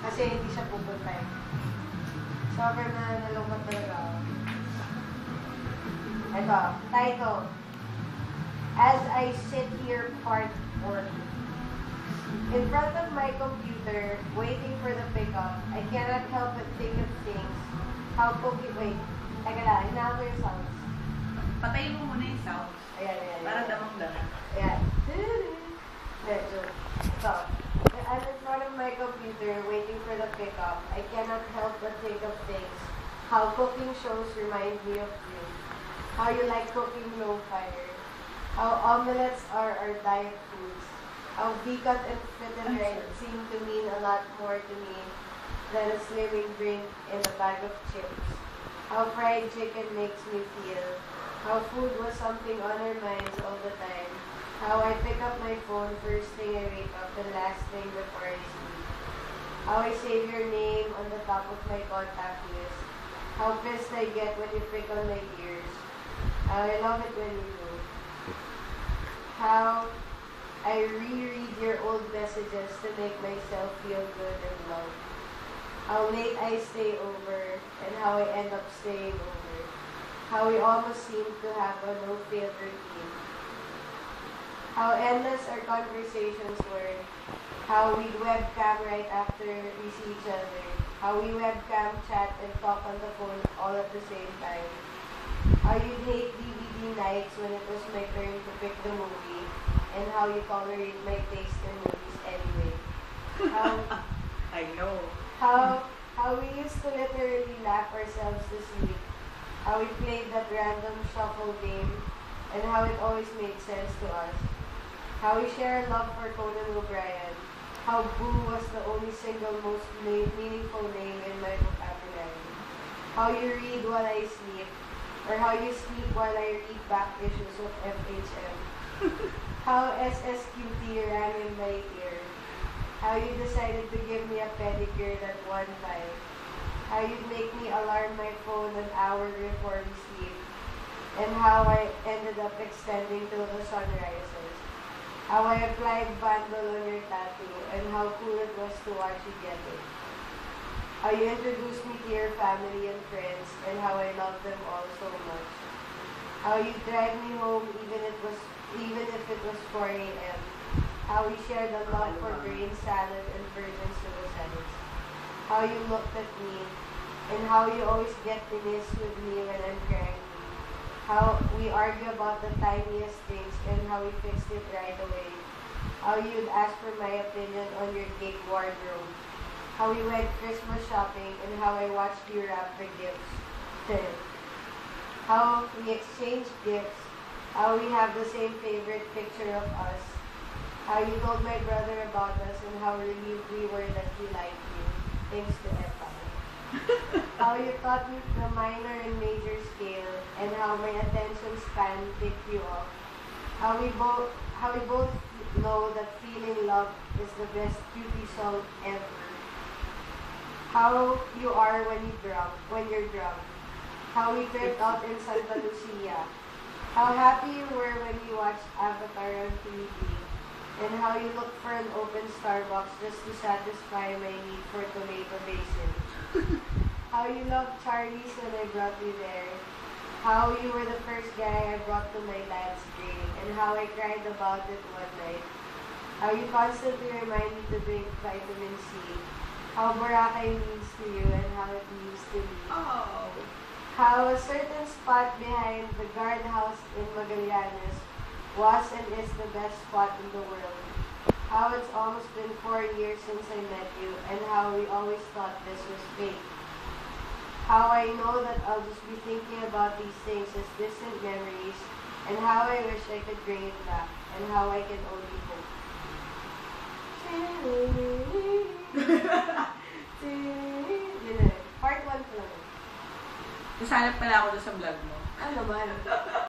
Kasi hindi siya pupunta eh. Sobrang nalungkot talaga ako. Ito, title. As I sit here part 4. In front of my computer, waiting for the pickup, I cannot help but think of things. Wait, teka lang, hinahan ko yung sounds. Patayin mo muna yung sounds. Ayan. Para damang-dama. Ayan. Medyo. So, as in front of my computer, waiting for the pickup, I cannot help but think of things. How cooking shows remind me of you. How you like cooking low fire. How omelets are our diet foods. How Bicat and Fit and Right seem to mean a lot more to me than a slimming drink in a bag of chips. How fried chicken makes me feel. How food was something on our minds all the time. How I pick up my phone first thing I wake up and last thing before I sleep. How I save your name on the top of my contact list. How pissed I get when you prick on my ears. How I love it when you do. How I reread your old messages to make myself feel good and loved. How late I stay over and how I end up staying over. How we almost seem to have a no-fail routine. How endless our conversations were. How we'd webcam right after we see each other. How we webcam, chat, and talk on the phone all at the same time. How you'd hate DVD nights when it was my turn to pick the movie. And how you tolerate my taste in movies anyway. How I know. How we used to literally laugh ourselves to sleep. How we played that random shuffle game and how it always made sense to us. How we share a love for Conan O'Brien. How Boo was the only single most meaningful name in my vocabulary. How you read while I sleep. Or how you sleep while I read back issues of FHM. How SSQT rang in my ear. How you decided to give me a pedicure that one time. How you'd make me alarm my phone an hour before we sleep. And how I ended up extending till the sun rises. How I applied Vandal on your tattoo and how cool it was to watch you get it. How you introduced me to your family and friends and how I loved them all so much. How you drive me home even if it was 4 a.m. How we shared a love for grain salad and virgin suicides. How you looked at me, and how you always get this with me when I'm crying. How we argue about the tiniest things and how we fixed it right away. How you'd ask for my opinion on your cake wardrobe. How we went Christmas shopping and how I watched you wrap the gifts. How we exchanged gifts. How we have the same favorite picture of us. How you told my brother about us and how relieved we were that he liked you. Thanks to Epa. How you taught me the minor and major scale and how my attention span picked you up. How we both know that feeling love is the best cutie song ever. How you are when you're drunk. How we tripped out in Santa Lucia. How happy you were when you watched Avatar on TV. And how you looked for an open Starbucks just to satisfy my need for tomato basil. How you loved Charlie's when I brought you there. How you were the first guy I brought to my dad's grave. And how I cried about it one night. How you constantly remind me to drink vitamin C. How Boracay means to you and how it means to me. Oh. How a certain spot behind the guardhouse in Magallanes was and is the best spot in the world. How it's almost been 4 years since I met you and how we always thought this was fake. How I know that I'll just be thinking about these things as distant memories and how I wish I could bring it back and how I can only hope. Part 1 pa lang. Nasanap pala ako doon sa vlog mo. Ano naman?